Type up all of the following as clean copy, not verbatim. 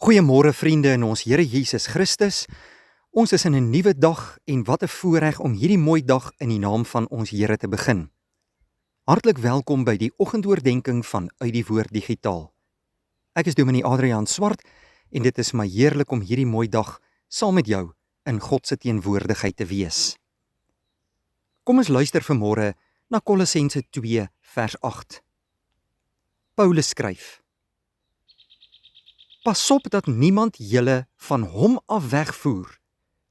Goeiemôre vriende in ons Here Jesus Christus. Ons is in 'n nuwe dag en wat 'n voorreg om hierdie mooi dag in die naam van ons Here te begin. Hartlik welkom by die oggendoordenkings van Uit die Woord Digitaal. Ek is Dominee Adriaan Swart en dit is my heerlik om hierdie mooi dag saam met jou in God se teenwoordigheid te wees. Kom ons luister vanmôre na Kolossense 2 vers 8. Paulus skryf: Pas op dat niemand julle van hom af wegvoer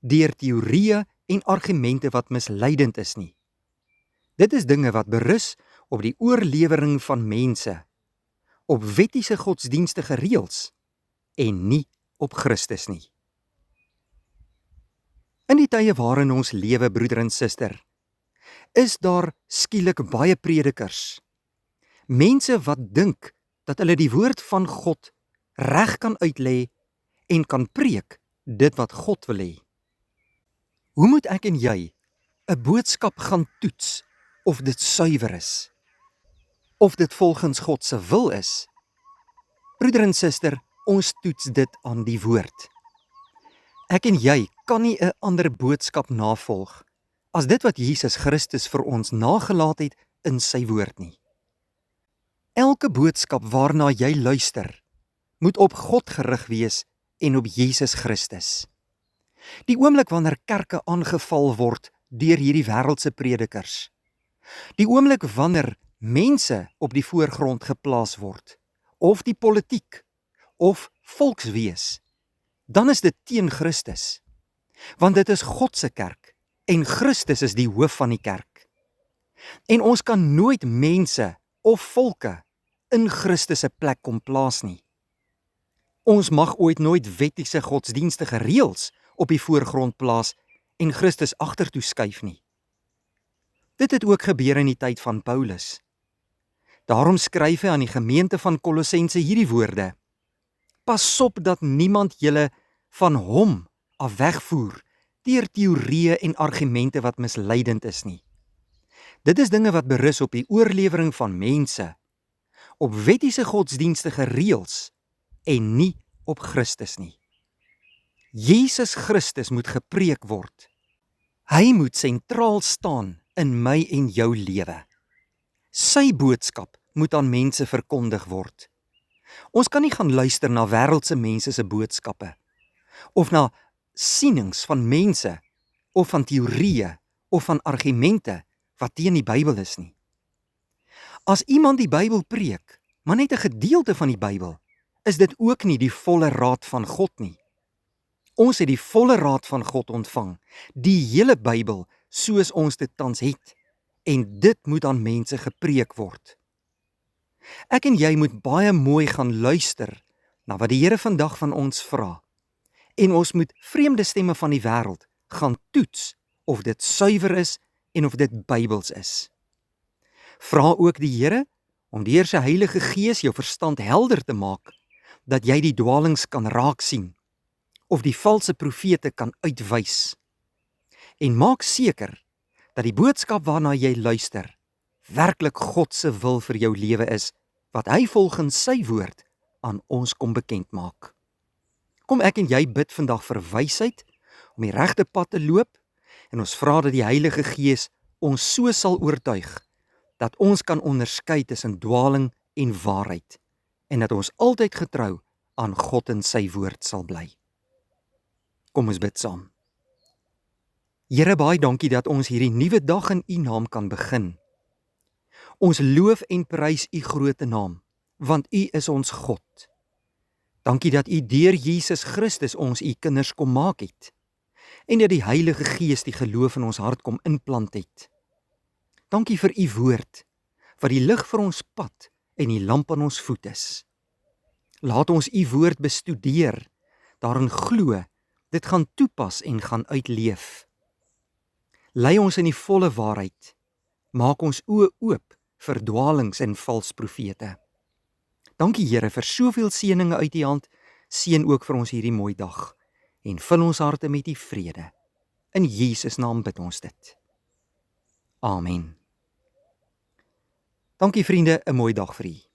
deur teorieë en argumente wat misleidend is nie. Dit is dinge wat berus op die oorlewering van mense, op wettiese godsdienstige reëls en nie op Christus nie. In die tye waarin ons lewe, broeder en suster, is daar skielik baie predikers, mense wat dink dat hulle die woord van God reg kan uitlê en kan preek dit wat God wil hê. Hoe moet ek en jy 'n boodskap gaan toets of dit suiwer is? Of dit volgens God se wil is? Broeder en suster, ons toets dit aan die woord. Ek en jy kan nie 'n ander boodskap navolg as dit wat Jesus Christus vir ons nagelaat het in sy woord nie. Elke boodskap waarna jy luister, moet op God gerig wees en op Jesus Christus. Die oomblik wanneer kerke aangeval word deur hierdie wêreldse predikers, die oomblik wanneer mense op die voorgrond geplaas word, of die politiek, of volkswees, dan is dit teen Christus, want dit is God se kerk, en Christus is die hoof van die kerk. En ons kan nooit mense of volke in Christus se plek kom plaas nie. Ons mag ooit nooit wettiese godsdienstige reëls op die voorgrond plaas en Christus agtertoe skuif nie. Dit het ook gebeur in die tyd van Paulus. Daarom skryf hy aan die gemeente van Kolossense hierdie woorde: Pas op dat niemand julle van hom af wegvoer deur teorieë en argumente wat misleidend is nie. Dit is dinge wat berus op die oorlewering van mense, op wettiese godsdienstige reëls en nie op Christus nie. Jesus Christus moet gepreek word. Hy moet sentraal staan in my en jou lewe. Sy boodskap moet aan mense verkondig word. Ons kan nie gaan luister na wêreldse mense se boodskappe, of na sienings van mense, of van teorieë, of van argumente wat teen die Bybel is nie. As iemand die Bybel preek, maar net 'n gedeelte van die Bybel, is dit ook nie die volle raad van God nie. Ons het die volle raad van God ontvang, die hele Bybel soos ons dit tans het, en dit moet aan mense gepreek word. Ek en jy moet baie mooi gaan luister na wat die Here vandag van ons vra, en ons moet vreemde stemme van die wêreld gaan toets of dit suiwer is en of dit Bybels is. Vra ook die Here om deur sy Heilige Gees jou verstand helder te maak, dat jy die dwaalings kan raak sien, of die valse profete kan uitwys. En maak seker dat die boodskap waarna jy luister, werklik God se wil vir jou lewe is, wat hy volgens sy woord aan ons kom bekend maak. Kom ek en jy bid vandag vir wysheid, om die regte pad te loop, en ons vra dat die Heilige Gees ons so sal oortuig, dat ons kan onderskei tussen dwaling en waarheid, en dat ons altyd getrou aan God en sy woord sal bly. Kom ons bid saam. Here, baie dankie dat ons hierdie nuwe dag in U naam kan begin. Ons loof en prys U groote naam, want U is ons God. Dankie dat U deur Jesus Christus ons U kinders kom maak het, en dat die Heilige Gees die geloof in ons hart kom inplant het. Dankie vir U woord, wat die lig vir ons pad en die lamp aan ons voet is. Laat ons U woord bestudeer, daarin glo, dit gaan toepas en gaan uitleef. Lei ons in die volle waarheid, maak ons oë oop vir dwaalings en vals profete. Dankie Here vir soveel seëninge uit U hand, seën ook vir ons hierdie mooi dag, en vul ons harte met U vrede. In Jesus naam bid ons dit. Amen. Dankie vriende, 'n mooi dag vir u.